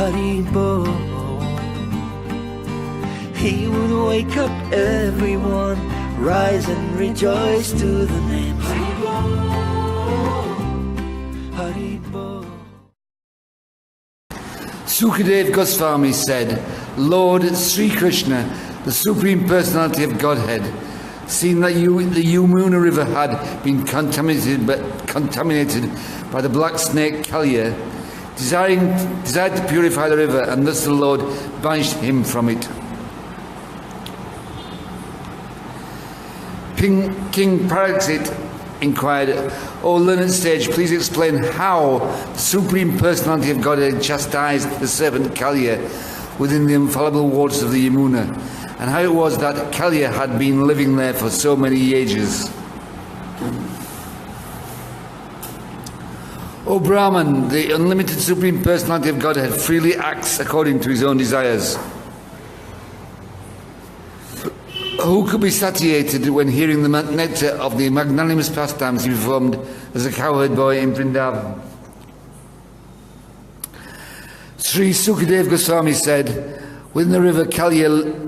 Hari Bol. He would wake up everyone, rise and rejoice to the name Hari Bol, Hari Bol. Sukadeva Goswami said, Lord Sri Krishna, the Supreme Personality of Godhead, seeing that the Yamuna River had been contaminated by the black snake Kalya, desired to purify the river, and thus the Lord banished him from it. King Pariksit inquired, O learned sage, please explain how the Supreme Personality of Godhead chastised the serpent Kalya within the infallible waters of the Yamuna, and how it was that Kalya had been living there for so many ages. O Brahman, the unlimited Supreme Personality of Godhead freely acts according to his own desires. Who could be satiated when hearing the nectar of the magnanimous pastimes he performed as a cowherd boy in Vrindavan? Sri Sukadeva Goswami said, within the river Kalindi,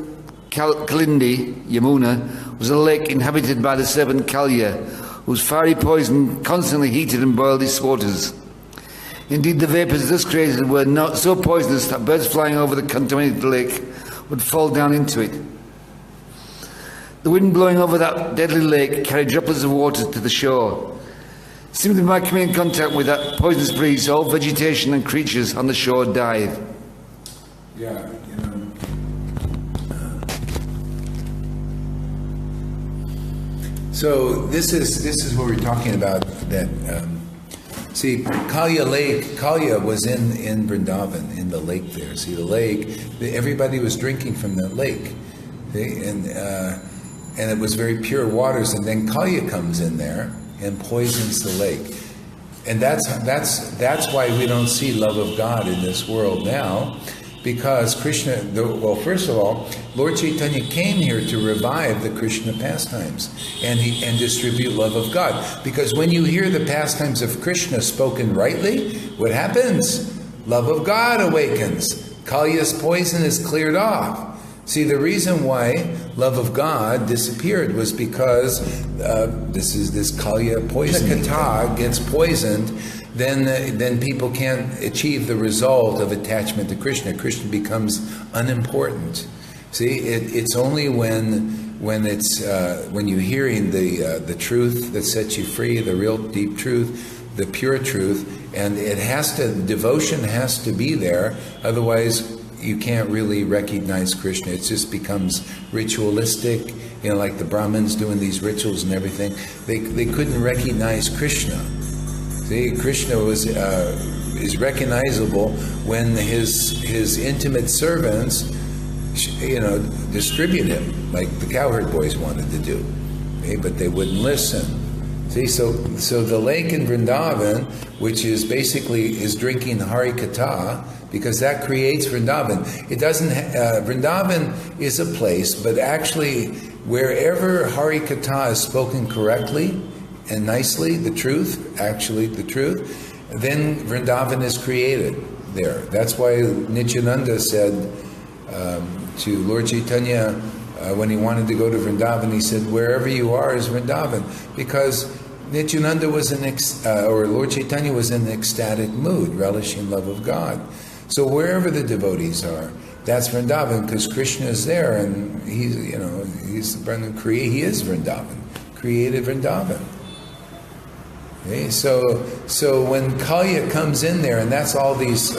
Yamuna, was a lake inhabited by the serpent Kalya, whose fiery poison constantly heated and boiled its waters. Indeed, the vapours thus created were not so poisonous that birds flying over the contaminated lake would fall down into it. The wind blowing over that deadly lake carried droplets of water to the shore. Simply by coming in contact with that poisonous breeze, all vegetation and creatures on the shore died. Yeah, so this is what we're talking about. That see, Kalya was in Vrindavan, in the lake there. See, the lake, everybody was drinking from that lake, and it was very pure waters. And then Kalya comes in there and poisons the lake, and that's why we don't see love of God in this world now. Because Krishna, well, first of all, Lord Chaitanya came here to revive the Krishna pastimes and distribute love of God. Because when you hear the pastimes of Krishna spoken rightly, what happens? Love of God awakens. Kalya's poison is cleared off. See, the reason why love of God disappeared was because this Kalya poison. The kata gets poisoned, then people can't achieve the result of attachment to Krishna. Krishna becomes unimportant. See, it's only when you're hearing the truth that sets you free, the real deep truth, the pure truth, and devotion has to be there. Otherwise, you can't really recognize Krishna. It just becomes ritualistic, like the Brahmins doing these rituals and everything. They couldn't recognize Krishna. See, Krishna is recognizable when his intimate servants, distribute him like the cowherd boys wanted to do, but they wouldn't listen. See, so the lake in Vrindavan, which is drinking Hari Katha, because that creates Vrindavan. It doesn't. Vrindavan is a place, but actually, wherever Hari Katha is spoken correctly and nicely, the truth, then Vrindavan is created there. That's why Nityananda said to Lord Chaitanya, when he wanted to go to Vrindavan, he said, wherever you are is Vrindavan, because Nityananda was or Lord Chaitanya was in an ecstatic mood, relishing love of God. So wherever the devotees are, that's Vrindavan, because Krishna is there, and he's the one who he is Vrindavan, created Vrindavan. Okay? So when Kalya comes in there, and that's all these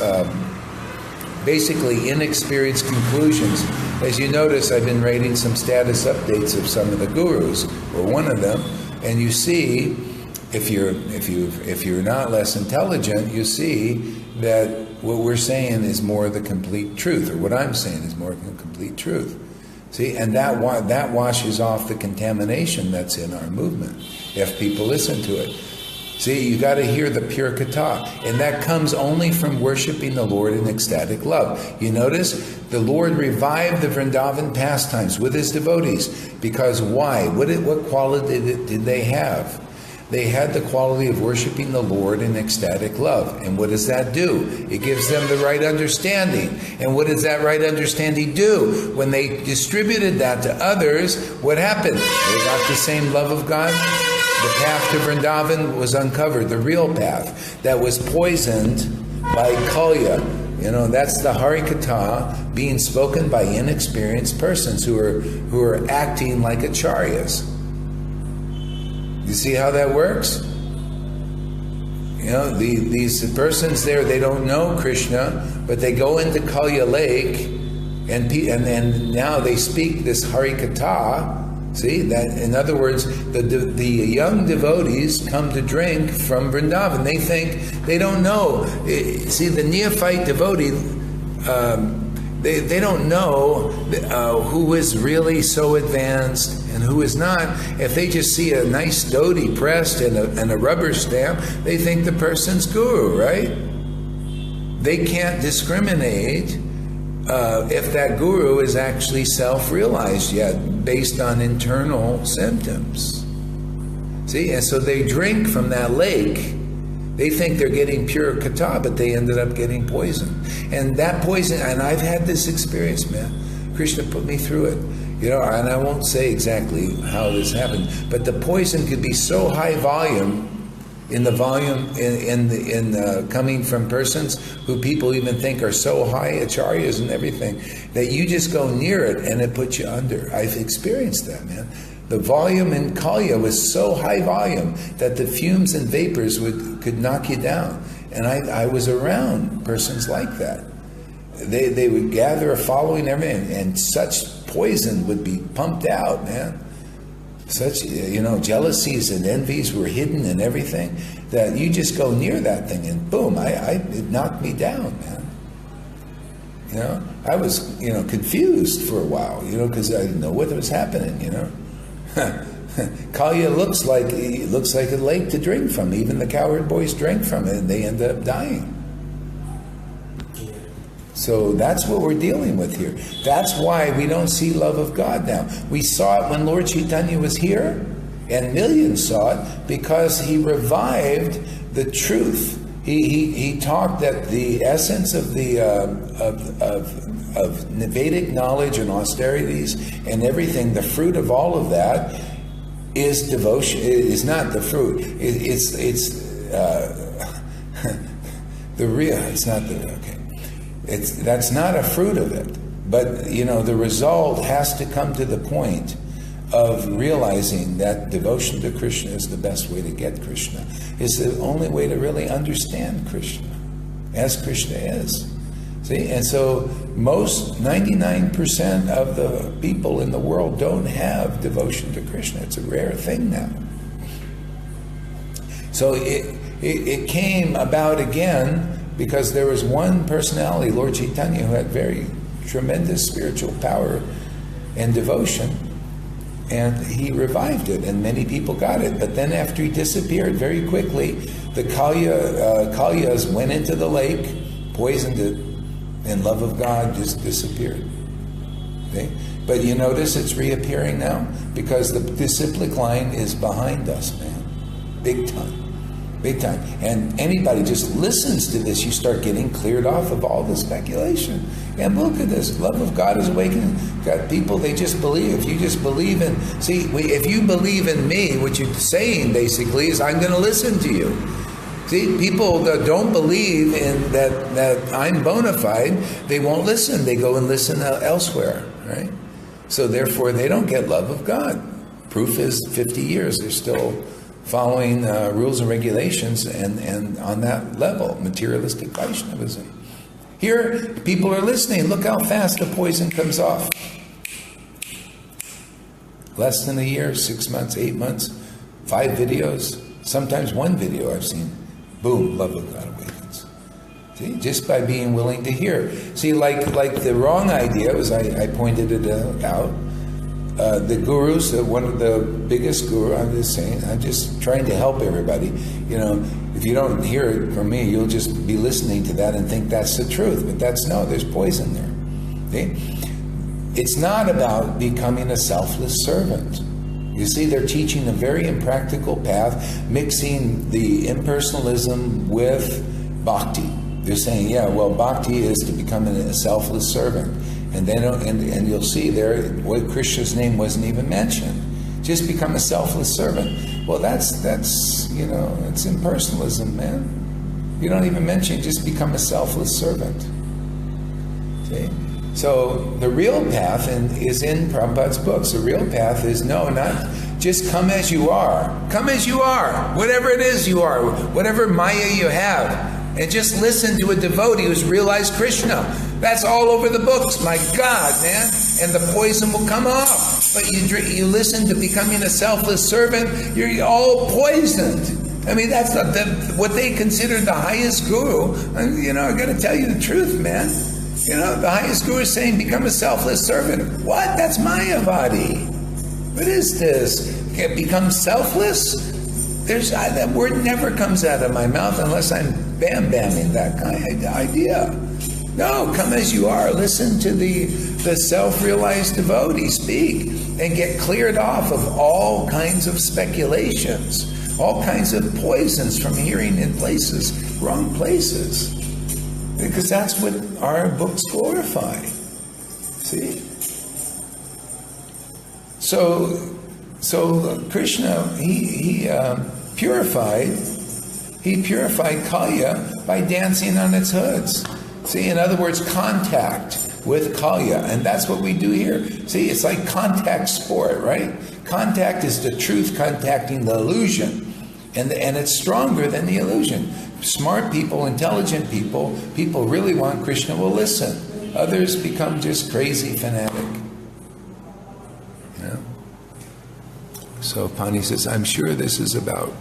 basically inexperienced conclusions. As you notice, I've been writing some status updates of some of the gurus, or one of them, and you see, if you're not less intelligent, you see that what we're saying is more the complete truth, or what I'm saying is more the complete truth. See, and that washes off the contamination that's in our movement, if people listen to it. See, you got to hear the pure kata, and that comes only from worshiping the Lord in ecstatic love. You notice the Lord revived the Vrindavan pastimes with his devotees, because why? What quality did they have? they had the quality of worshiping the Lord in ecstatic love. And what does that do? It gives them the right understanding. And what does that right understanding do? When they distributed that to others, what happened? They got the same love of God. The path to Vrindavan was uncovered, the real path that was poisoned by Kalya. That's the Harikatha being spoken by inexperienced persons who are acting like acharyas. You see how that works? These persons there, they don't know Krishna, but they go into Kalya Lake, and now they speak this Harikatha. See that? In other words, the young devotees come to drink from Vrindavan. They think they don't know. See, the neophyte devotee, they don't know who is really so advanced and who is not. If they just see a nice dhoti pressed and a rubber stamp, they think the person's guru, right? They can't discriminate if that guru is actually self-realized yet, based on internal symptoms. See, and so they drink from that lake. They think they're getting pure kata, but they ended up getting poison. And that poison, and I've had this experience, man. Krishna put me through it. And I won't say exactly how this happened, but the poison could be so high volume, coming from persons who people even think are so high acharyas and everything, that you just go near it and it puts you under. I've experienced that, man. The volume in Kalya was so high volume that the fumes and vapors could knock you down. And I was around persons like that. They would gather a following, everything, and such poison would be pumped out, man. Such, jealousies and envies were hidden and everything, that you just go near that thing and boom, it knocked me down, man. I was, confused for a while, because I didn't know what was happening, Kalya looks like a lake to drink from. Even the cowherd boys drank from it and they ended up dying. So that's what we're dealing with here. That's why we don't see love of God now. We saw it when Lord Chaitanya was here, and millions saw it because he revived the truth. He talked that the essence of the of Vedic knowledge and austerities and everything, the fruit of all of that is devotion. It is not the fruit. It's the real. It's not the okay. That's not a fruit of it, but the result has to come to the point of realizing that devotion to Krishna is the best way to get Krishna. It's the only way to really understand Krishna as Krishna is. See, and so most 99% of the people in the world don't have devotion to Krishna. It's a rare thing now. So it came about again because there was one personality, Lord Chaitanya, who had very tremendous spiritual power and devotion, and he revived it, and many people got it. But then after he disappeared very quickly, the Kalyas went into the lake, poisoned it, and love of God just disappeared. Okay? But you notice it's reappearing now because the disciplic line is behind us, man. Big time. Big time. And anybody just listens to this, you start getting cleared off of all the speculation. And look at this. Love of God is awakening. Got people, they just believe. If you just believe in, if you believe in me, what you're saying basically is, I'm going to listen to you. See, people that don't believe in that I'm bona fide, they won't listen. They go and listen elsewhere, right? So therefore, they don't get love of God. Proof is 50 years, they're still following rules and regulations and on that level, materialistic Vaishnavism. Here, people are listening. Look how fast the poison comes off. Less than a year, 6 months, 8 months, 5 videos, sometimes one video I've seen. Boom, love of God awakens. See, just by being willing to hear. See, like the wrong idea was, I pointed it out. The gurus, one of the biggest guru, I'm just saying, I'm just trying to help everybody. If you don't hear it from me, you'll just be listening to that and think that's the truth. But there's poison there. See? It's not about becoming a selfless servant. You see, they're teaching a very impractical path, mixing the impersonalism with bhakti. They're saying, yeah, well, bhakti is to become a selfless servant. And then, and you'll see there, Krishna's name wasn't even mentioned. Just become a selfless servant. Well, that's it's impersonalism, man. You don't even mention, just become a selfless servant. See? So the real path is in Prabhupada's books. The real path is not just come as you are. Come as you are. Whatever it is you are. Whatever Maya you have. And just listen to a devotee who's realized Krishna. That's all over the books. My God, man. And the poison will come off. But you listen to becoming a selfless servant, you're all poisoned. I mean, that's not what they consider the highest guru. I got to tell you the truth, man. The highest guru is saying, become a selfless servant. What? That's Mayavadi. What is this? Can't become selfless? That word never comes out of my mouth unless I'm bam-bamming that kind of idea. No, come as you are. Listen to the self-realized devotee speak and get cleared off of all kinds of speculations, all kinds of poisons from hearing in wrong places. Because that's what our books glorify. See? So Krishna, he purified Kalya by dancing on its hoods. See, in other words, contact with Kalya. And that's what we do here. See, it's like contact sport, right? Contact is the truth contacting the illusion. And it's stronger than the illusion. Smart people, intelligent people really want Krishna will listen. Others become just crazy fanatic. So Pani says, I'm sure this is about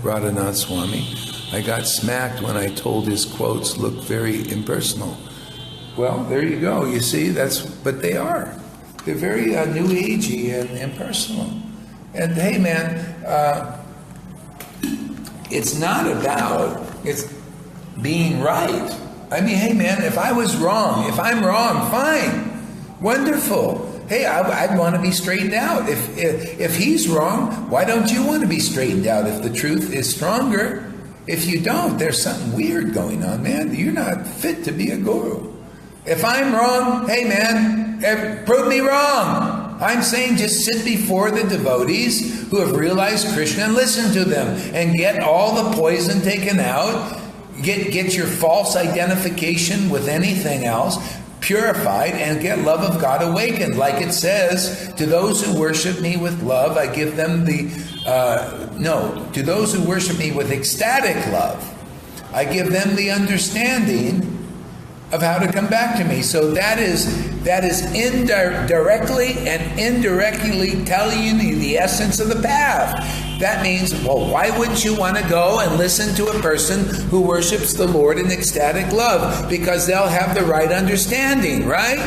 Radhanath Swami. I got smacked when I told his quotes look very impersonal. Well, there you go. You see, but they are. They're very new agey and impersonal. And hey, man, it's not about being right. I mean, hey, man, if I'm wrong, fine, wonderful. Hey, I'd want to be straightened out. If he's wrong, why don't you want to be straightened out if the truth is stronger? If you don't, there's something weird going on, man. You're not fit to be a guru. If I'm wrong, hey, man, prove me wrong. I'm saying just sit before the devotees who have realized Krishna and listen to them and get all the poison taken out. Get your false identification with anything else purified and get love of God awakened. Like it says, to those who worship me with love, I give them to those who worship me with ecstatic love, I give them the understanding of how to come back to me. So that is directly and indirectly telling you the essence of the path. That means, well, why wouldn't you want to go and listen to a person who worships the Lord in ecstatic love? Because they'll have the right understanding, right?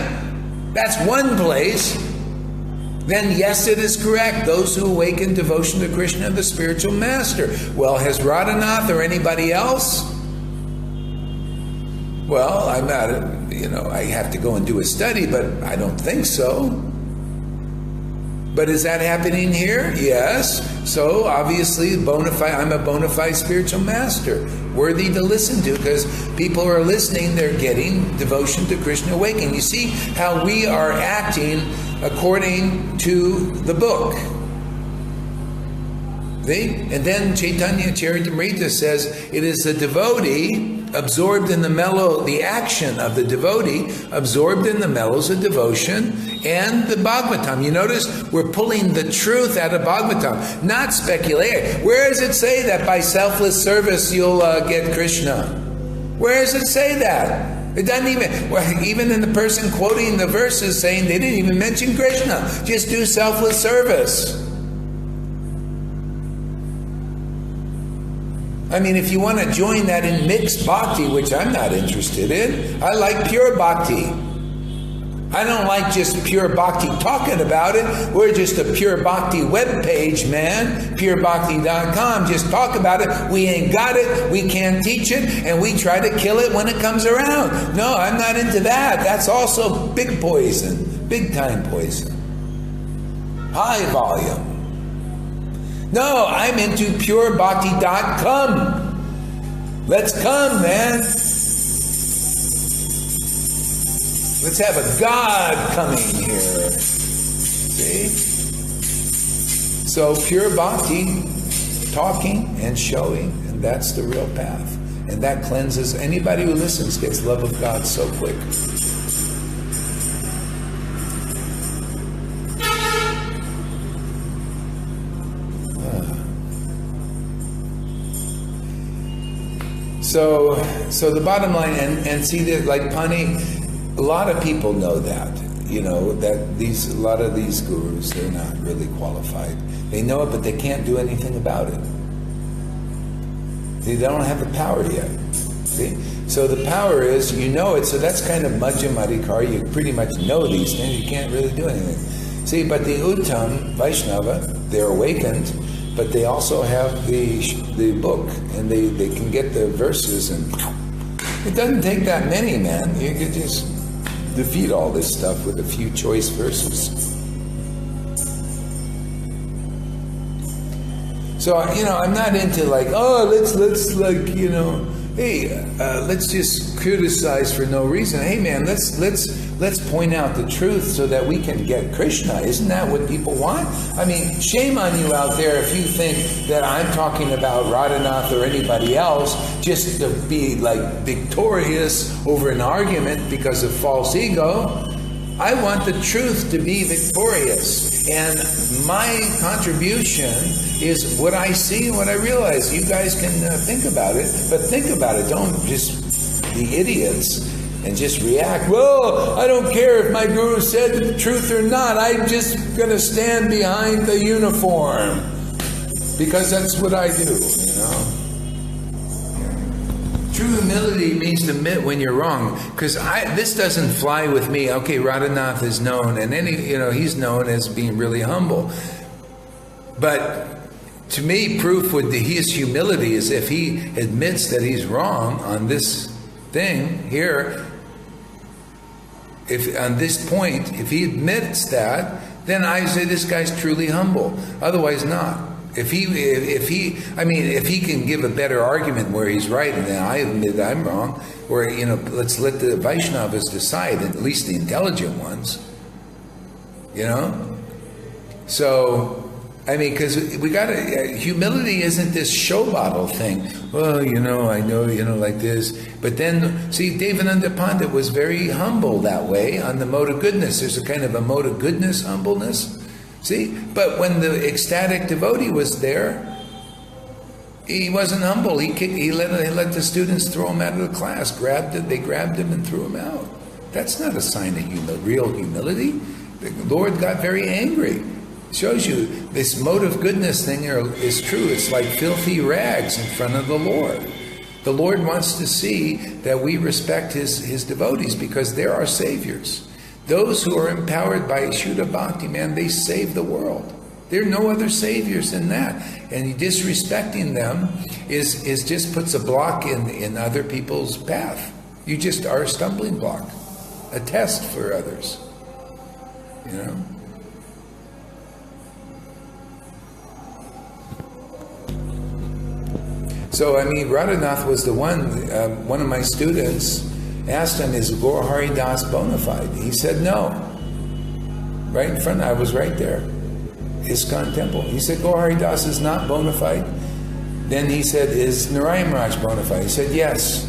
That's one place. Then yes, it is correct. Those who awaken devotion to Krishna, the spiritual master. Well, has Radhanath or anybody else? Well, I'm not, I have to go and do a study, but I don't think so. But is that happening here? Yes. So obviously, I'm a bona fide spiritual master, worthy to listen to, because people who are listening, they're getting devotion to Krishna awakening. You see how we are acting according to the book. See? And then Chaitanya Charitamrita says it is the devotee absorbed in the action of the devotee, absorbed in the mellows of devotion and the Bhagavatam. You notice we're pulling the truth out of Bhagavatam, not speculating. Where does it say that by selfless service you'll get Krishna? Where does it say that? It doesn't even in the person quoting the verses saying they didn't even mention Krishna. Just do selfless service. I mean, if you want to join that in mixed bhakti, which I'm not interested in, I like pure bhakti. I don't like just pure bhakti talking about it. We're just a pure bhakti webpage, man. purebhakti.com. Just talk about it. We ain't got it. We can't teach it. And we try to kill it when it comes around. No, I'm not into that. That's also big poison. Big time poison. High volume. No, I'm into purebhakti.com. Let's come, man. Let's have a God coming here. See? So pure bhakti, talking and showing, and that's the real path. And that cleanses. Anybody who listens gets love of God so quick. So the bottom line, and see that, like Pani, a lot of people know that, that a lot of these gurus, they're not really qualified. They know it, but they can't do anything about it. They don't have the power yet. See? So the power is, you know it, so that's kind of Madhyam Adhikar. You pretty much know these things, you can't really do anything. See, but the Uttam Vaishnava, they're awakened, but they also have the book, and they can get the verses, and it doesn't take that many, man. You could just defeat all this stuff with a few choice verses. So, I'm not into like, oh, let's let's just criticize for no reason. Hey, man, let's point out the truth so that we can get Krishna. Isn't that what people want? I mean, shame on you out there if you think that I'm talking about Radhanath or anybody else just to be like victorious over an argument because of false ego. I want the truth to be victorious, and my contribution is what I see and what I realize. You guys can think about it, but think about it. Don't just be idiots and just react. Well, I don't care if my guru said the truth or not. I'm just going to stand behind the uniform because that's what I do, True humility means to admit when you're wrong, because this doesn't fly with me. Okay, Radhanath is known, and he's known as being really humble. But to me, proof would his humility is if he admits that he's wrong on this thing here. If on this point, if he admits that, then I say this guy's truly humble. Otherwise, not. If he can give a better argument where he's right, and then I admit I'm wrong, or let's let the Vaishnavas decide, at least the intelligent ones. So because we gotta, humility isn't this show bottle thing. Well, I know, like this. But then, see, Devananda Pandit was very humble that way on the mode of goodness. There's a kind of a mode of goodness, humbleness. See, but when the ecstatic devotee was there, he wasn't humble. He let the students throw him out of the class. They grabbed him and threw him out. That's not a sign of real humility. The Lord got very angry. It shows you this mode of goodness thing is true. It's like filthy rags in front of the Lord. The Lord wants to see that we respect his devotees because they're our saviors. Those who are empowered by Shuddha Bhakti, man, they save the world. There are no other saviors than that. And disrespecting them is just puts a block in other people's path. You just are a stumbling block, a test for others. So, Radhanath was the one of my students asked him, is Gaur Hari Das bona fide? He said no. Right in front, I was right there. ISKCON temple. He said Gaur Hari Das is not bona fide. Then he said, is Narayan Maharaj bona fide? He said yes.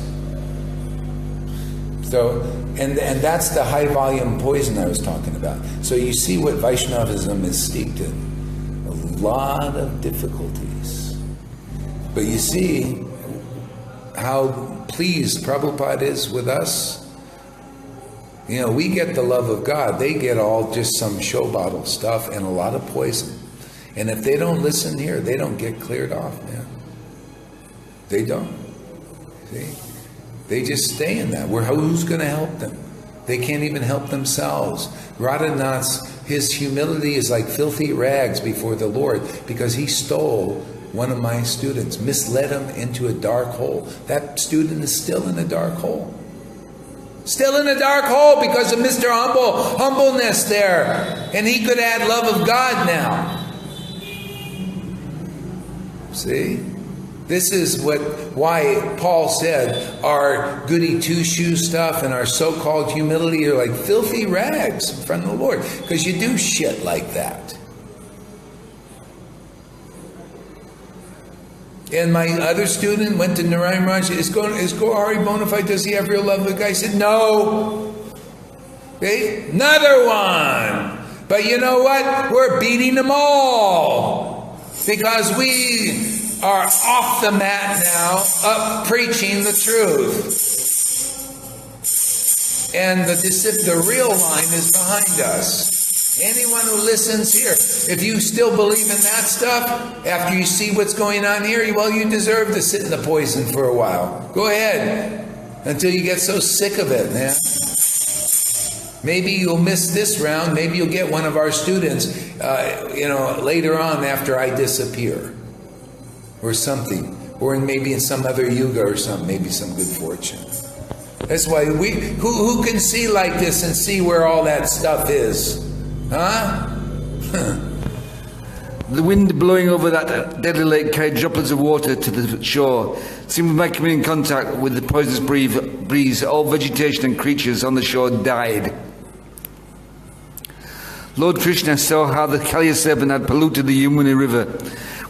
So, and that's the high volume poison I was talking about. So you see what Vaishnavism is steeped in. A lot of difficulties. But you see how pleased Prabhupada is with us. We get the love of God. They get all just some show bottle stuff and a lot of poison. And if they don't listen here, they don't get cleared off, man. They don't. See? They just stay in that. Who's going to help them? They can't even help themselves. Radhanath's, his humility is like filthy rags before the Lord because he stole one of my students, misled him into a dark hole. That student is still in a dark hole. Still in a dark hole because of Mr. Humbleness there. And he could add love of God now. See? This is why Paul said our goody two-shoes stuff and our so-called humility are like filthy rags in front of the Lord. Because you do shit like that. And my other student went to Narayan Raj. Is Gohari bona fide? Does he have real love for the guy? He said, no. Okay? Another one. But you know what? We're beating them all. Because we are off the mat now, up preaching the truth. And the real line is behind us. Anyone who listens here, if you still believe in that stuff, after you see what's going on here, well, you deserve to sit in the poison for a while. Go ahead, until you get so sick of it, man. Maybe you'll miss this round. Maybe you'll get one of our students, later on after I disappear. Or something. Or maybe in some other yuga or something. Maybe some good fortune. That's why who can see like this and see where all that stuff is? Huh? The wind blowing over that deadly lake carried droplets of water to the shore. Simply by coming in contact with the poisonous breeze, all vegetation and creatures on the shore died. Lord Krishna saw how the Kalya serpent had polluted the Yamuna river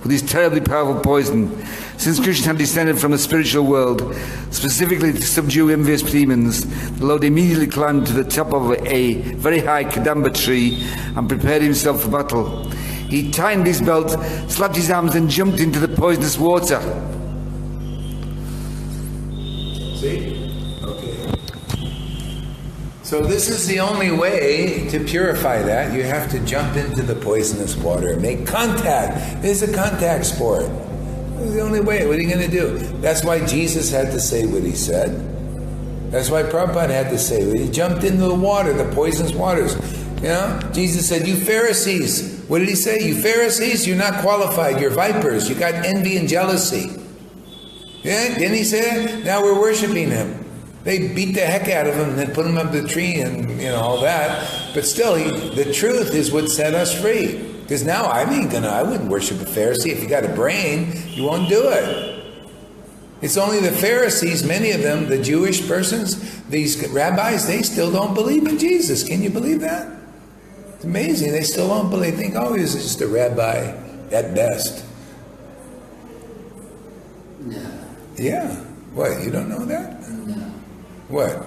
with his terribly powerful poison. Since Krishna had descended from the spiritual world, specifically to subdue envious demons, the Lord immediately climbed to the top of a very high Kadamba tree and prepared himself for battle. He tightened his belt, slapped his arms and jumped into the poisonous water. See? Okay. So this is the only way to purify that. You have to jump into the poisonous water, make contact. This is a contact sport. This is the only way. What are you going to do? That's why Jesus had to say what he said. That's why Prabhupada had to say it. He jumped into the water, the poisonous waters. You know, Jesus said, you Pharisees. What did he say? You Pharisees, you're not qualified. You're vipers. You got envy and jealousy. Yeah, didn't he say that? Now we're worshiping him. They beat the heck out of him and then put him up the tree and, all that. But still, the truth is what set us free. Because now I wouldn't worship a Pharisee. If you got a brain, you won't do it. It's only the Pharisees, many of them, the Jewish persons, these rabbis, they still don't believe in Jesus. Can you believe that? It's amazing. They still don't believe. They think, oh, he's just a rabbi at best. No. Yeah. What, you don't know that? No. What?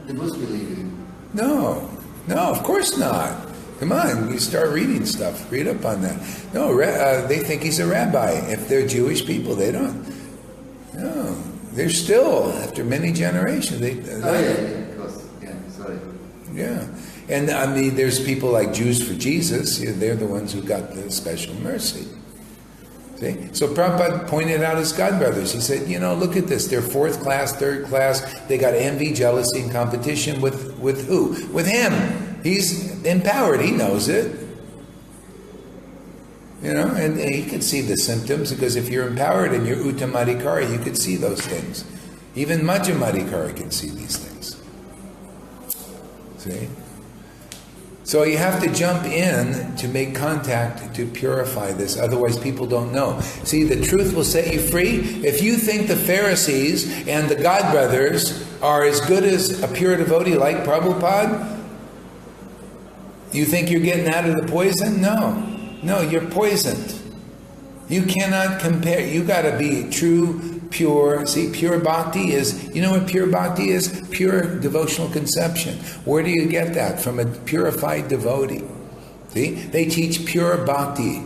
They must believe him. No, of course not. Come on, you start reading stuff. Read up on that. No, they think he's a rabbi. If they're Jewish people, they don't. No, they're still, after many generations. Of course. Yeah, sorry. Yeah. And there's people like Jews for Jesus. They're the ones who got the special mercy. See? So Prabhupada pointed out his godbrothers. He said, look at this. They're fourth class, third class. They got envy, jealousy, and competition with who? With him. He's empowered. He knows it. And he could see the symptoms, because if you're empowered and you're Uttamadhikari, you could see those things. Even Madhyamadhikari can see these things. See? So you have to jump in to make contact to purify this. Otherwise, people don't know. See, the truth will set you free. If you think the Pharisees and the godbrothers are as good as a pure devotee like Prabhupada, you think you're getting out of the poison? No, you're poisoned. You cannot compare. You got to be true, pure. See, pure bhakti is, you know what pure bhakti is? Pure devotional conception. Where do you get that? From a purified devotee. See, they teach pure bhakti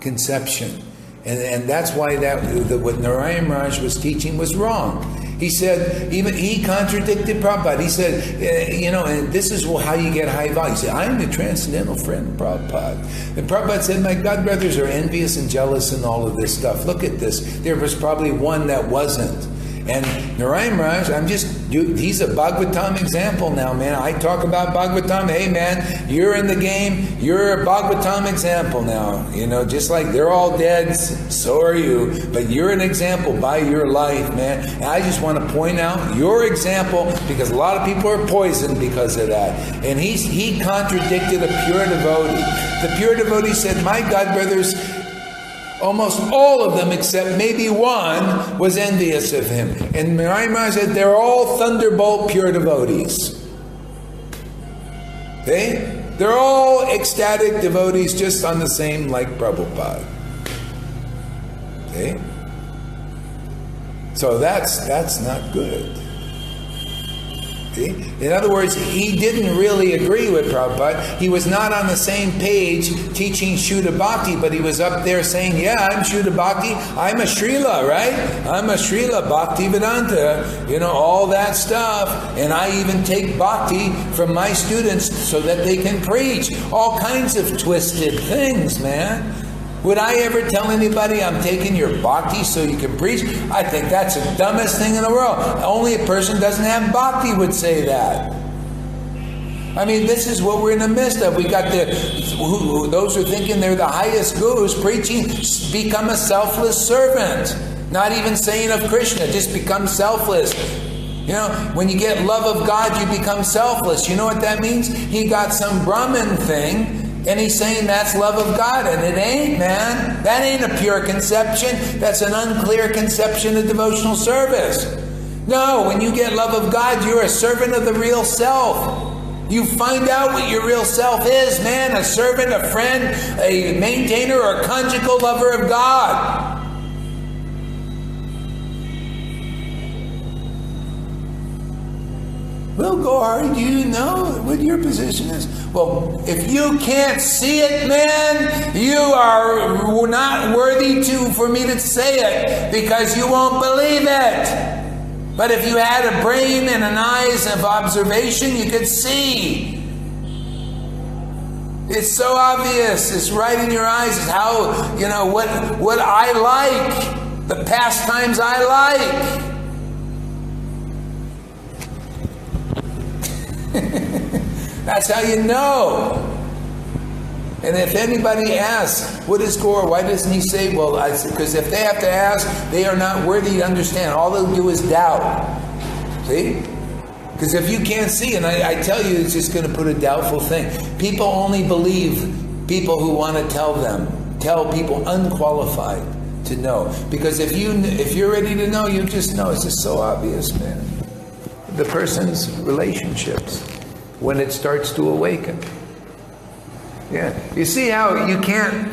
conception. And that's why what Narayan Raj was teaching was wrong. He said, even he contradicted Prabhupada. He said, and this is how you get high value. He said, I'm the transcendental friend of Prabhupada. And Prabhupada said, my godbrothers are envious and jealous and all of this stuff. Look at this. There was probably one that wasn't. And Narayan Raj, he's a Bhagavatam example now, man. I talk about Bhagavatam. Hey, man, you're in the game. You're a Bhagavatam example now. Just like they're all dead, so are you. But you're an example by your life, man. And I just want to point out your example, because a lot of people are poisoned because of that. And he contradicted a pure devotee. The pure devotee said, my godbrothers Almost all of them, except maybe one, was envious of him. And Narayan Maharaj said, they're all thunderbolt pure devotees. Okay? They're all ecstatic devotees, just on the same like Prabhupada. Okay? So that's not good. See? In other words, he didn't really agree with Prabhupada. He was not on the same page teaching Shuddha Bhakti, but he was up there saying, yeah, I'm Shuddha Bhakti, I'm a Srila, right? I'm a Srila, Bhaktivedanta, you know, all that stuff. And I even take Bhakti from my students so that they can preach. All kinds of twisted things, man. Would I ever tell anybody I'm taking your bhakti so you can preach? I think that's the dumbest thing in the world. Only a person who doesn't have bhakti would say that. I mean, this is what we're in the midst of. We got those who are thinking they're the highest gurus preaching, become a selfless servant. Not even saying of Krishna, just become selfless. You know, when you get love of God, you become selfless. You know what that means? He got some Brahmin thing, and he's saying that's love of God, and it ain't, man. That ain't a pure conception. That's an unclear conception of devotional service. No, when you get love of God, you're a servant of the real self. You find out what your real self is, man. A servant, a friend, a maintainer, or a conjugal lover of God. Well, Gauri, do you know what your position is? Well, if you can't see it, man, you are not worthy for me to say it, because you won't believe it. But if you had a brain and an eyes of observation, you could see. It's so obvious. It's right in your eyes. It's how, you know, what I like, the pastimes I like. That's how you know. And if anybody asks, what is Gaur? Why doesn't he say, well, because if they have to ask, they are not worthy to understand. All they'll do is doubt. See? Because if you can't see, and I tell you, it's just going to put a doubtful thing. People only believe people who want to tell people unqualified to know. Because if you're ready to know, you just know. It's just so obvious, man. The person's relationships, when it starts to awaken. Yeah. You see how you can't,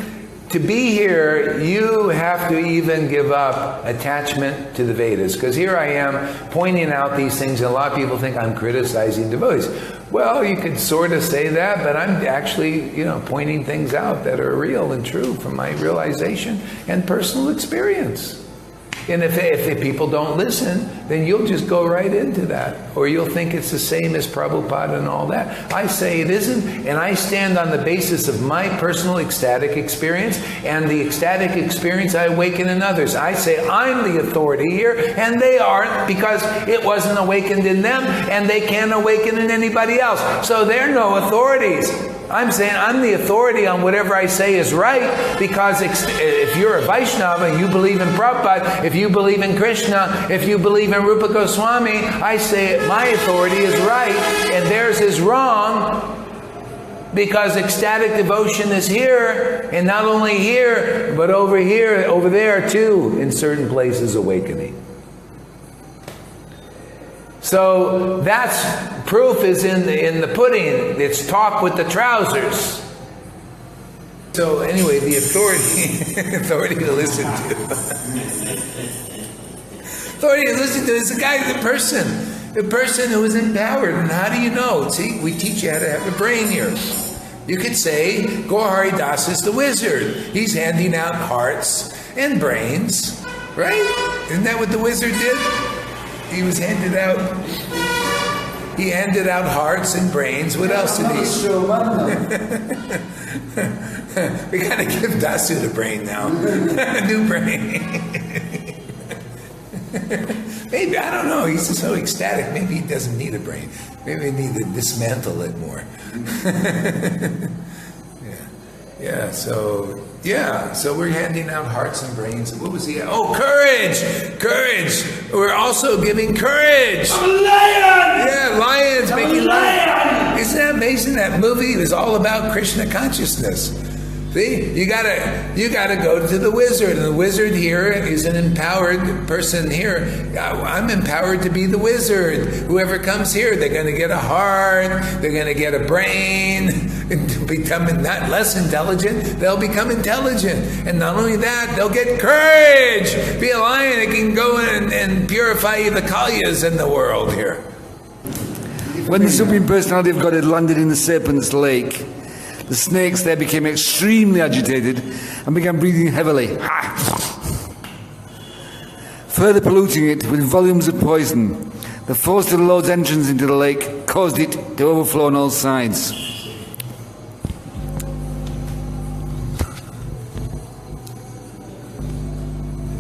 to be here, you have to even give up attachment to the Vedas. Because here I am pointing out these things, and a lot of people think I'm criticizing devotees. Well, you could sort of say that, but I'm actually, you know, pointing things out that are real and true from my realization and personal experience. And if people don't listen, then you'll just go right into that. Or you'll think it's the same as Prabhupada and all that. I say it isn't, and I stand on the basis of my personal ecstatic experience and the ecstatic experience I awaken in others. I say I'm the authority here, and they aren't, because it wasn't awakened in them, and they can't awaken in anybody else. So they're no authorities. I'm saying I'm the authority on whatever I say is right, because if you're a Vaishnava and you believe in Prabhupada, if you believe in Krishna, if you believe in Rupa Goswami, I say my authority is right and theirs is wrong, because ecstatic devotion is here, and not only here, but over here, over there too, in certain places awakening. So that's proof is in the pudding. It's talk with the trousers. So anyway, the authority to listen to. Authority to listen to is the person who is empowered. And how do you know? See, we teach you how to have a brain here. You could say, Gaur Das is the wizard. He's handing out hearts and brains, right? Isn't that what the wizard did? He handed out hearts and brains. What else did he? We gotta give Dasu the brain now. A new brain. Maybe, I don't know. He's just so ecstatic. Maybe he doesn't need a brain. Maybe we need to dismantle it more. So we're handing out hearts and brains. What was he? Oh, courage. We're also giving courage. I'm a lion. Yeah, lions. I'm a lion. Isn't that amazing? That movie was all about Krishna consciousness. See, you gotta go to the wizard, and the wizard here is an empowered person here. I'm empowered to be the wizard. Whoever comes here, they're going to get a heart, they're going to get a brain, and become not less intelligent. They'll become intelligent, and not only that, they'll get courage. Be a lion that can go and purify the Kalyas in the world here. When the Supreme Personality of Godhead landed in the Serpent's Lake, the snakes there became extremely agitated and began breathing heavily, further polluting it with volumes of poison. The force of the Lord's entrance into the lake caused it to overflow on all sides.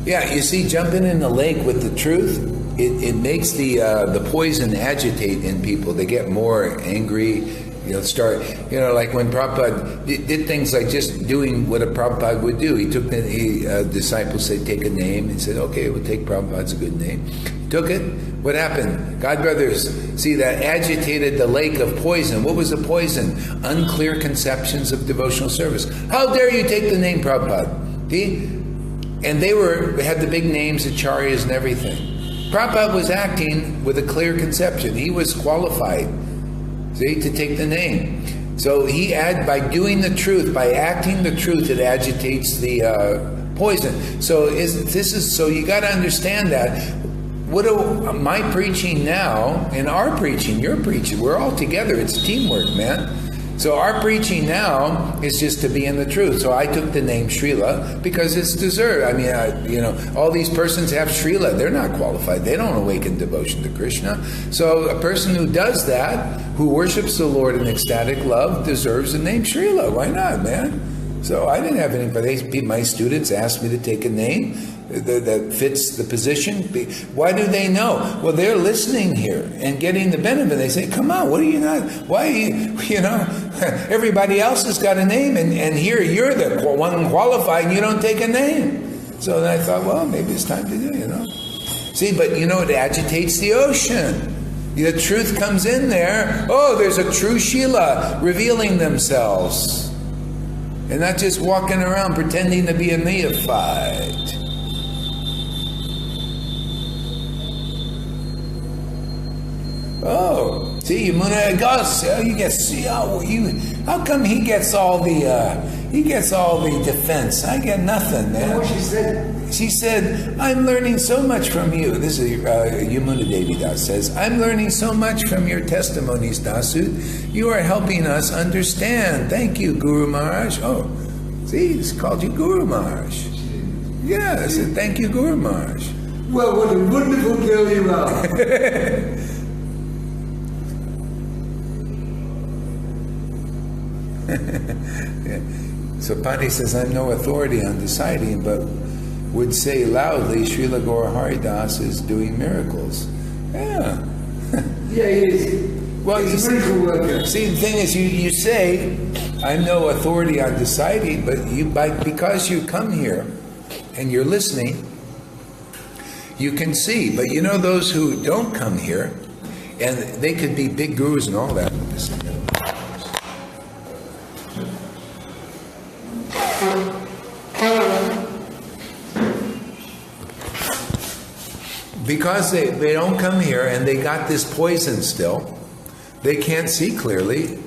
Yeah, you see, jumping in the lake with the truth, it makes the poison agitate in people. They get more angry. Like when Prabhupada did things like just doing what a Prabhupada would do. He took disciples said, take a name. He said, okay, we'll take Prabhupada's a good name. Took it. What happened? God brothers, see, that agitated the lake of poison. What was the poison? Unclear conceptions of devotional service. How dare you take the name Prabhupada? See? And they had the big names, acharyas and everything. Prabhupada was acting with a clear conception. He was qualified, to take the name. So by doing the truth, by acting the truth, it agitates the poison. So you got to understand that. My preaching now and our preaching, your preaching, we're all together. It's teamwork, man. So our preaching now is just to be in the truth. So I took the name Srila because it's deserved. I mean, all these persons have Srila. They're not qualified. They don't awaken devotion to Krishna. So a person who does that, who worships the Lord in ecstatic love, deserves the name Srila. Why not, man? So I didn't have anybody. My students asked me to take a name that fits the position. Why do they know? Well, they're listening here and getting the benefit. They say, come on, what are you not? Why are you everybody else has got a name, and here you're the one qualified and you don't take a name. So then I thought, well, maybe it's time to do, See, but it agitates the ocean. The truth comes in there. Oh, there's a true Srila revealing themselves. And not just walking around pretending to be a neophyte. Oh, see, Yamuna Gus, how come he gets all the defense? I get nothing, man. What she said? She said, I'm learning so much from you. This is Yamuna Devi Das says, I'm learning so much from your testimonies, Dasu. You are helping us understand. Thank you, Guru Maharaj. Oh, see, it's called you Guru Maharaj. Yeah, I said, thank you, Guru Maharaj. Well, what a wonderful girl you are. Yeah. So Pani says, I'm no authority on deciding, but would say loudly, Srila Gaura Haridas is doing miracles. Yeah. Yeah, he is. Well, he's a miracle worker. See, the thing is, you say, I'm no authority on deciding, but because you come here and you're listening, you can see. But those who don't come here, and they could be big gurus and all that. Because they don't come here and they got this poison still, they can't see clearly.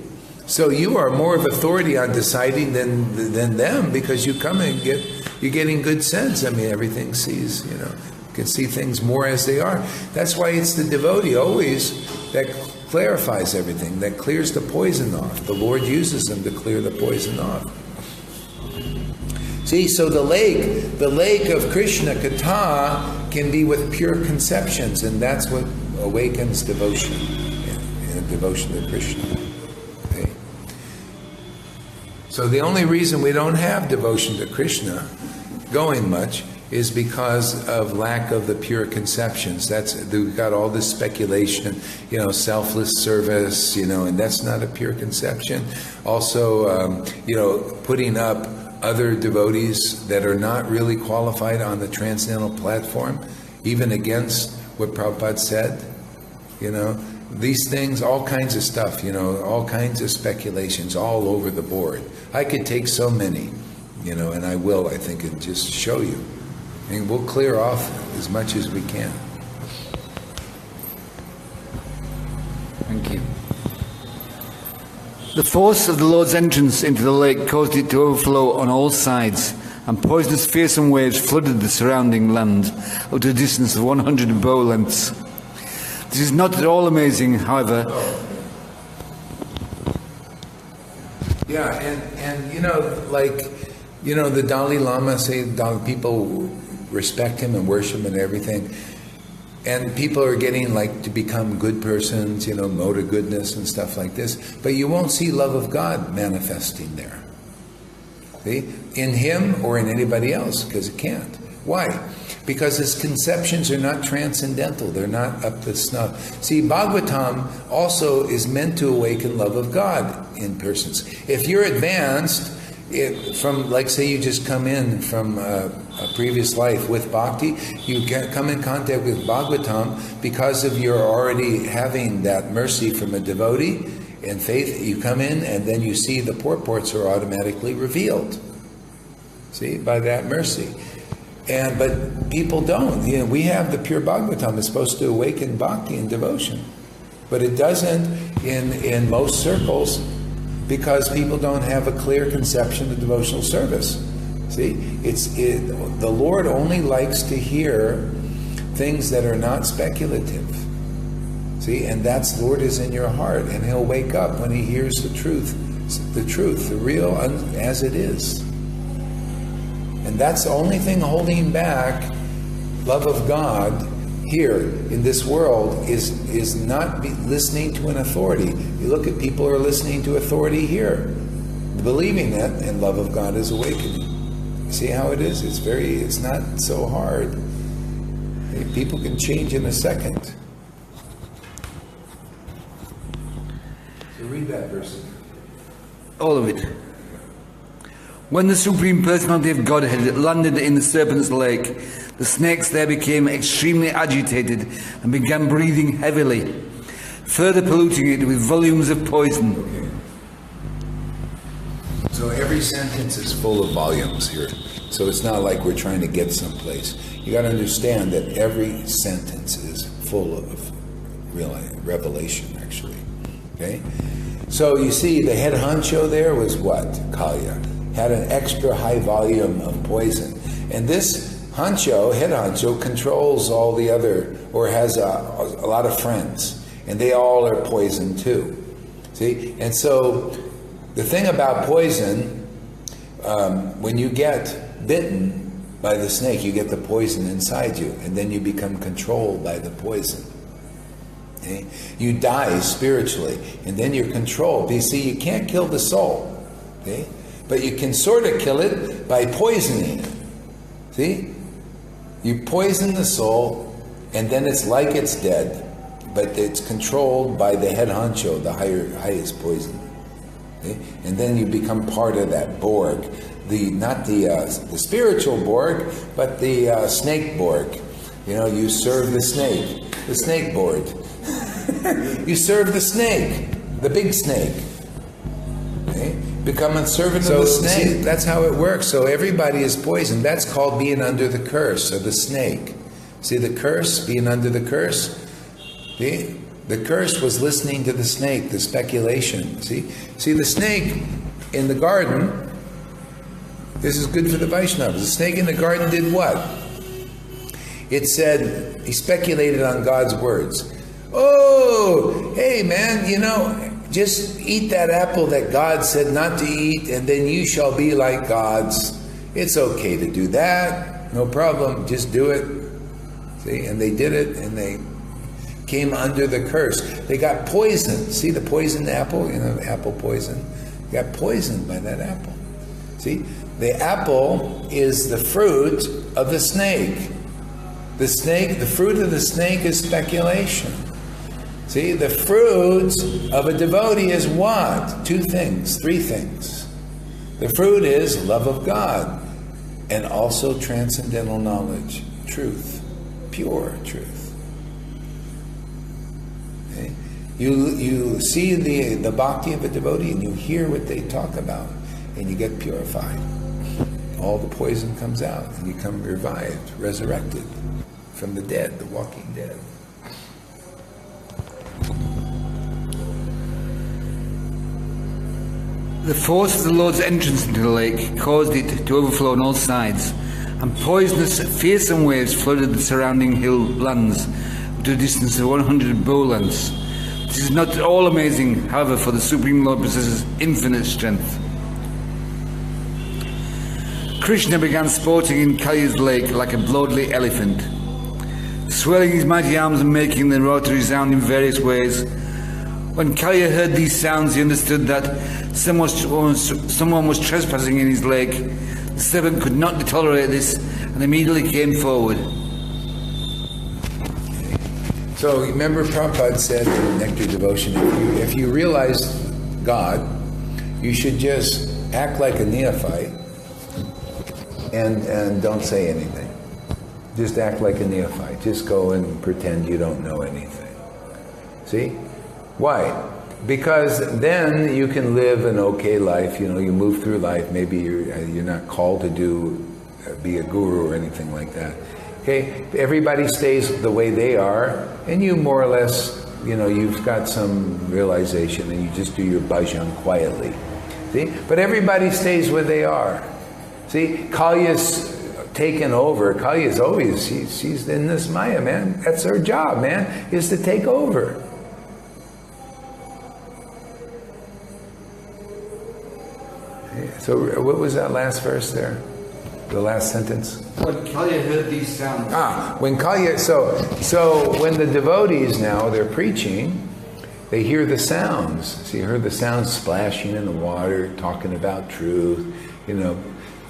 So you are more of authority on deciding than them, because you come and you're getting good sense. I mean, everything sees, you can see things more as they are. That's why it's the devotee always that clarifies everything, that clears the poison off. The Lord uses them to clear the poison off. See, so the lake of Krishna, Kata, can be with pure conceptions, and that's what awakens devotion, devotion to Krishna. Okay. So the only reason we don't have devotion to Krishna going much is because of lack of the pure conceptions. We've got all this speculation, selfless service, and that's not a pure conception. Also, putting up other devotees that are not really qualified on the transcendental platform, even against what Prabhupada said. these things, all kinds of stuff, all kinds of speculations all over the board. I could take so many, and I will, I think, and just show you. And we'll clear off as much as we can. Thank you. The force of the Lord's entrance into the lake caused it to overflow on all sides, and poisonous fearsome waves flooded the surrounding land up to a distance of 100 bow lengths. This is not at all amazing, however. Yeah, and the Dalai Lama, people respect him and worship him and everything. And people are getting to become good persons, mode of goodness and stuff like this. But you won't see love of God manifesting there. See? In him or in anybody else, because it can't. Why? Because his conceptions are not transcendental. They're not up to snuff. See, Bhagavatam also is meant to awaken love of God in persons. If you're advanced, say you just come in from a previous life with bhakti, you come in contact with Bhagavatam because of your already having that mercy from a devotee and faith. You come in and then you see the purports are automatically revealed. See, by that mercy. But people don't. We have the pure Bhagavatam. It's supposed to awaken bhakti and devotion. But it doesn't in most circles, because people don't have a clear conception of devotional service. See, the Lord only likes to hear things that are not speculative. See, and that's Lord is in your heart, and he'll wake up when he hears the truth, the real as it is. And that's the only thing holding back love of God here in this world is not listening to an authority. You look at people who are listening to authority here, believing that, and love of God is awakening. See how it is? It's not so hard. People can change in a second. So read that verse. All of it. When the Supreme Personality of Godhead landed in the Serpent's Lake, the snakes there became extremely agitated and began breathing heavily, further polluting it with volumes of poison. Okay. So every sentence is full of volumes here. So it's not like we're trying to get someplace. You got to understand that every sentence is full of real revelation, actually. Okay? So you see, the head honcho there was what? Kalya. Had an extra high volume of poison. And this head honcho, controls all the other, or has a lot of friends. And they all are poison too. See? And so the thing about poison, when you get bitten by the snake, you get the poison inside you. And then you become controlled by the poison. Okay? You die spiritually. And then you're controlled. You see, you can't kill the soul. Okay? But you can sort of kill it by poisoning it. See? You poison the soul, and then it's like it's dead, but it's controlled by the head honcho, the highest poison. Okay? And then you become part of that Borg. Not the spiritual Borg, but the snake Borg. You serve the snake board. You serve the snake, the big snake. Okay? Become a servant of the snake. See, that's how it works. So everybody is poisoned. That's called being under the curse of the snake. See the curse, being under the curse? See? The curse was listening to the snake, the speculation. See the snake in the garden, this is good for the Vaishnavas. The snake in the garden did what? It said, he speculated on God's words. Oh, hey man, just eat that apple that God said not to eat, and then you shall be like gods. It's okay to do that. No problem. Just do it. See, and they did it, and they came under the curse. They got poisoned. See the poisoned apple? Apple poison. They got poisoned by that apple. See, the apple is the fruit of the snake. The fruit of the snake is speculation. See, the fruit of a devotee is what? 2 things, 3 things. The fruit is love of God, and also transcendental knowledge, truth, pure truth. You see the bhakti of a devotee and you hear what they talk about and you get purified. All the poison comes out and you come revived, resurrected from the dead, the walking dead. The force of the Lord's entrance into the lake caused it to overflow on all sides, and poisonous, fearsome waves flooded the surrounding hill lands to a distance of 100 bow lengths. This is not at all amazing, however, for the Supreme Lord possesses infinite strength. Krishna began sporting in Kalya's lake like a lordly elephant, swirling his mighty arms and making the water resound in various ways. When Kalya heard these sounds, he understood that someone was trespassing in his lake. The servant could not tolerate this and immediately came forward. So remember Prabhupada said in Nectar Devotion, if you realize God, you should just act like a neophyte and don't say anything. Just act like a neophyte. Just go and pretend you don't know anything. See? Why? Because then you can live an okay life. You know, you move through life. Maybe you're not called to be a guru or anything like that. Okay, everybody stays the way they are, and you more or less, you know, you've got some realization, and you just do your bhajan quietly. See, but everybody stays where they are. See, Kalya's taken over. Kalya's always she's in this Maya, man. That's her job, man, is to take over. So what was that last verse there? The last sentence? When Kalya heard these sounds. When Kalya, so when the devotees now, they're preaching, they hear the sounds. So you heard the sounds splashing in the water, talking about truth, you know,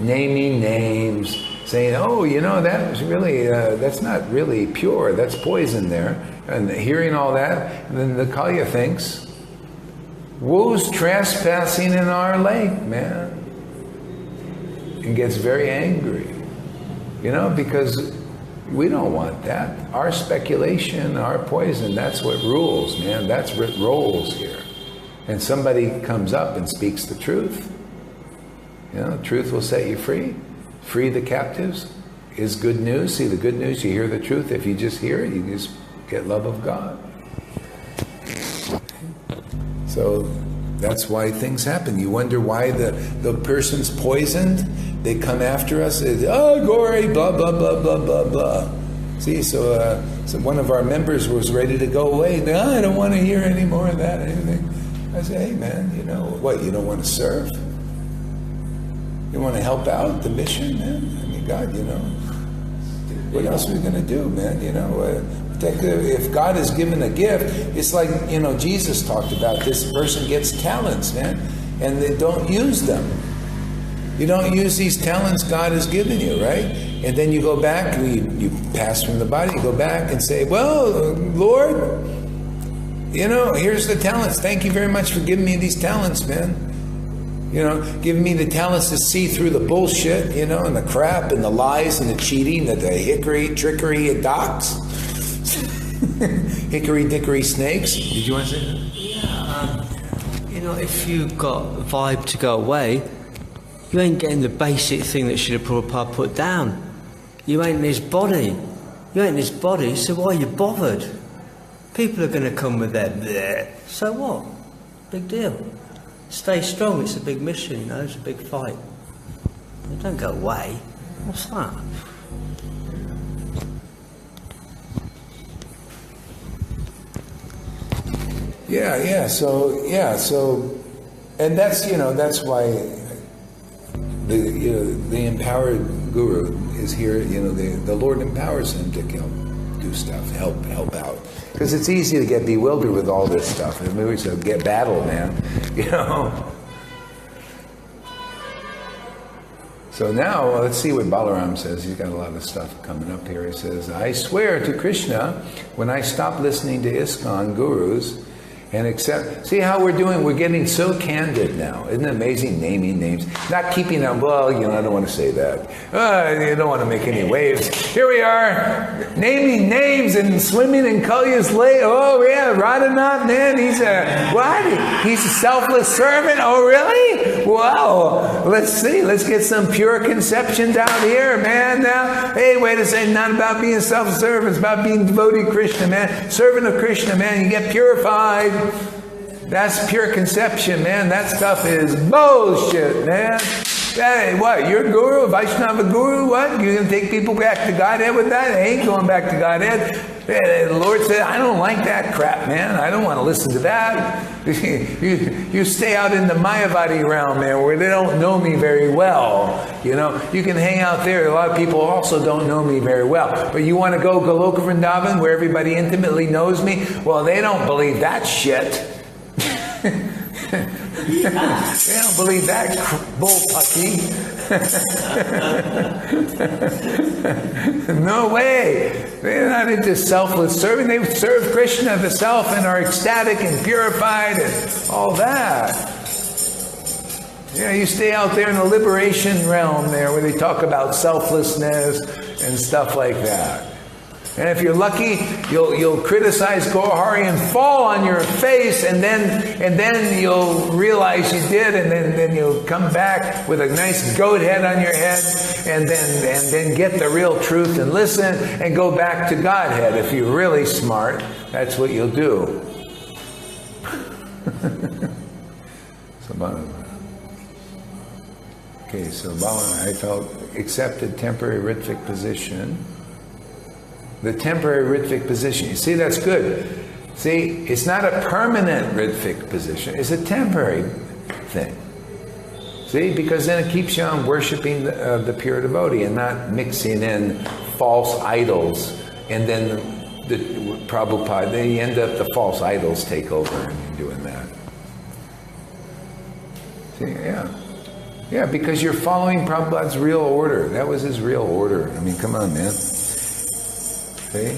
naming names, saying, oh, you know, that was really, that's not really pure, that's poison there. And hearing all that, and then the Kalya thinks, who's trespassing in our lake, man? And gets very angry, you know, because we don't want that. Our speculation, our poison, that's what rules, man. That's what rolls here. And somebody comes up and speaks the truth. You know, truth will set you free. Free the captives is good news. See, the good news, you hear the truth. If you just hear it, you just get love of God. So that's why things happen. You wonder why the person's poisoned. They come after us. Oh, gory, blah, blah, blah, blah, blah, blah. See, so one of our members was ready to go away. I don't want to hear any more of that or anything. I said, hey, man, you know, what, you don't want to serve? You want to help out the mission, man? I mean, God, you know, what else are we going to do, man? You know, if God is given a gift, it's like, you know, Jesus talked about this person gets talents, man, and they don't use them. You don't use these talents God has given you, right? And then you go back, you pass from the body, you go back and say, well, Lord, you know, here's the talents. Thank you very much for giving me these talents, man. You know, giving me the talents to see through the bullshit, you know, and the crap and the lies and the cheating and the trickery and docs. Hickory dickory snakes. Did you want to say that? Yeah, you know, if you've got a vibe to go away, you ain't getting the basic thing that Srila Prabhupada put down. You ain't in his body. You ain't in his body, so why are you bothered? People are going to come with their bleh. So what? Big deal. Stay strong, it's a big mission, you know, it's a big fight. You don't go away. What's that? So, and that's, you know, that's why the empowered guru is here. You know, the Lord empowers him to do stuff, help out, because it's easy to get bewildered with all this stuff. I mean, we should get battle, man. You know. So now let's see what Balaram says. He's got a lot of stuff coming up here. He says, I swear to Krishna, when I stop listening to ISKCON gurus And accept. See how we're doing? We're getting so candid now. Isn't it amazing? Naming names, not keeping them. Well, I don't want to say that. You don't want to make any waves. Here we are, naming names and swimming in Kalya's lake. Oh yeah, Radhanath, man, he's a what? He's a selfless servant. Oh really? Wow. Let's see. Let's get some pure conceptions out here, man. Now, hey, wait a second. Not about being self servant. It's about being devotee Krishna, man. Servant of Krishna, man. You get purified. That's pure conception, man. That stuff is bullshit, man. Hey, what? You're a guru, Vaishnava guru? What? You're going to take people back to Godhead with that? They ain't going back to Godhead. The Lord said, I don't like that crap, man. I don't want to listen to that. You stay out in the Mayavadi realm, man, where they don't know me very well. You can hang out there. A lot of people also don't know me very well. But you want to go Goloka Vrindavan, where everybody intimately knows me? Well, they don't believe that shit. They don't believe that bullpucky. No way. They're not into selfless serving. They serve Krishna, the self, and are ecstatic and purified and all that. Yeah, you stay out there in the liberation realm there where they talk about selflessness and stuff like that. And if you're lucky, you'll criticize Gaurahari and fall on your face, and then you'll realize you did, and then you'll come back with a nice goat head on your head, and then get the real truth and listen and go back to Godhead. If you're really smart, that's what you'll do. So I felt accepted temporary Ritvik position. The temporary Ritvik position. You see, that's good. See, it's not a permanent Ritvik position. It's a temporary thing. See, because then it keeps you on worshiping the pure devotee and not mixing in false idols. And then the Prabhupada, they end up the false idols take over and you're doing that. See, yeah. Yeah, because you're following Prabhupada's real order. That was his real order. I mean, come on, man. See?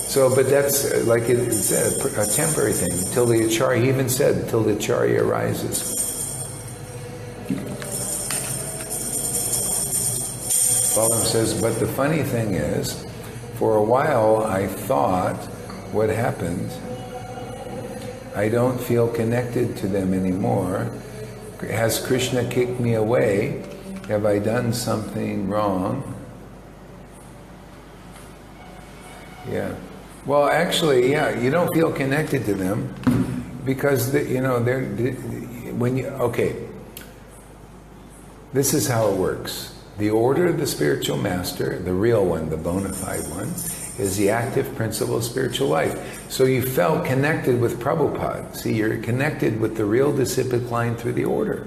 So, but that's like it's a temporary thing. Until the Acharya, he even said, until the Acharya arises. Balaram says, but the funny thing is, for a while I thought, what happened? I don't feel connected to them anymore. Has Krishna kicked me away? Have I done something wrong? Yeah. Well, actually, yeah, you don't feel connected to them because okay. This is how it works. The order of the spiritual master, the real one, the bona fide one, is the active principle of spiritual life. So you felt connected with Prabhupada. See, you're connected with the real disciplic line through the order.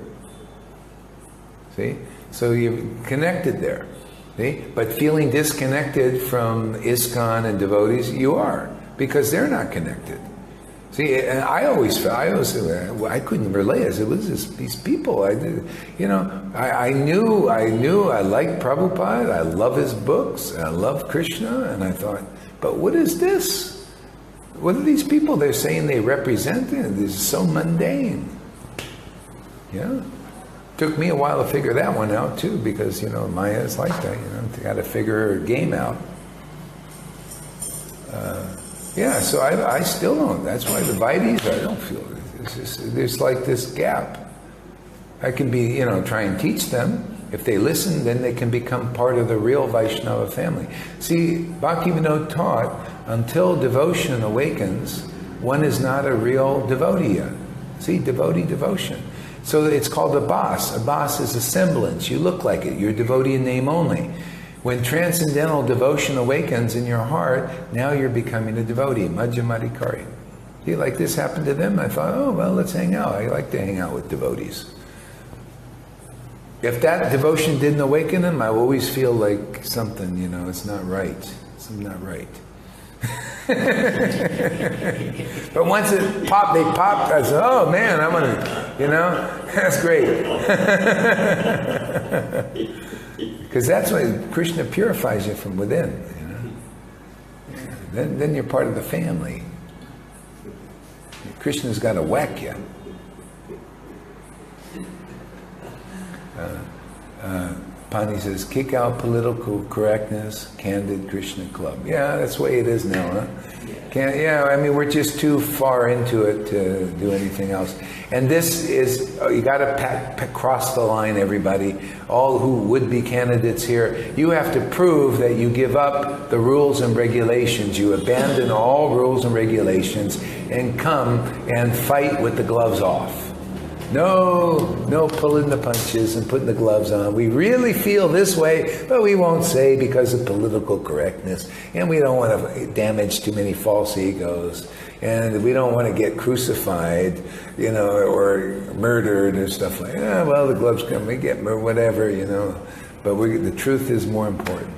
See? So you're connected there. See? But feeling disconnected from ISKCON and devotees, you are, because they're not connected. See, and I couldn't relate. I said, what is these people? I knew I liked Prabhupada. I love his books. I love Krishna. And I thought, but what is this? What are these people they're saying they represent? This is so mundane. Yeah. Took me a while to figure that one out too, because Maya is like that. You got to figure her game out. Yeah, so I still don't. That's why the Vaidis, I don't feel it. There's like this gap. I can be, try and teach them. If they listen, then they can become part of the real Vaishnava family. See, Bhaktivinoda taught, until devotion awakens, one is not a real devotee yet. See, devotion. So it's called a bhas. A bhas is a semblance. You look like it. You're a devotee in name only. When transcendental devotion awakens in your heart, now you're becoming a devotee, Madhyamadikari. See, like this happened to them, I thought, oh, well, let's hang out. I like to hang out with devotees. If that devotion didn't awaken them, I will always feel like something, it's not right. Something not right. But once they popped, I said, oh man, I'm going to, that's great. Because that's why Krishna purifies you from within. Then you're part of the family. Krishna's got to whack you. Pani says, kick out political correctness, candid Krishna club. Yeah, that's the way it is now, huh? We're just too far into it to do anything else. And this is, you got to cross the line, everybody. All who would be candidates here, you have to prove that you give up the rules and regulations. You abandon all rules and regulations and come and fight with the gloves off. No pulling the punches and putting the gloves on. We really feel this way, but we won't say because of political correctness. And we don't want to damage too many false egos. And we don't want to get crucified, or murdered or stuff like that. Well, the gloves come, we get murdered, whatever, But the truth is more important.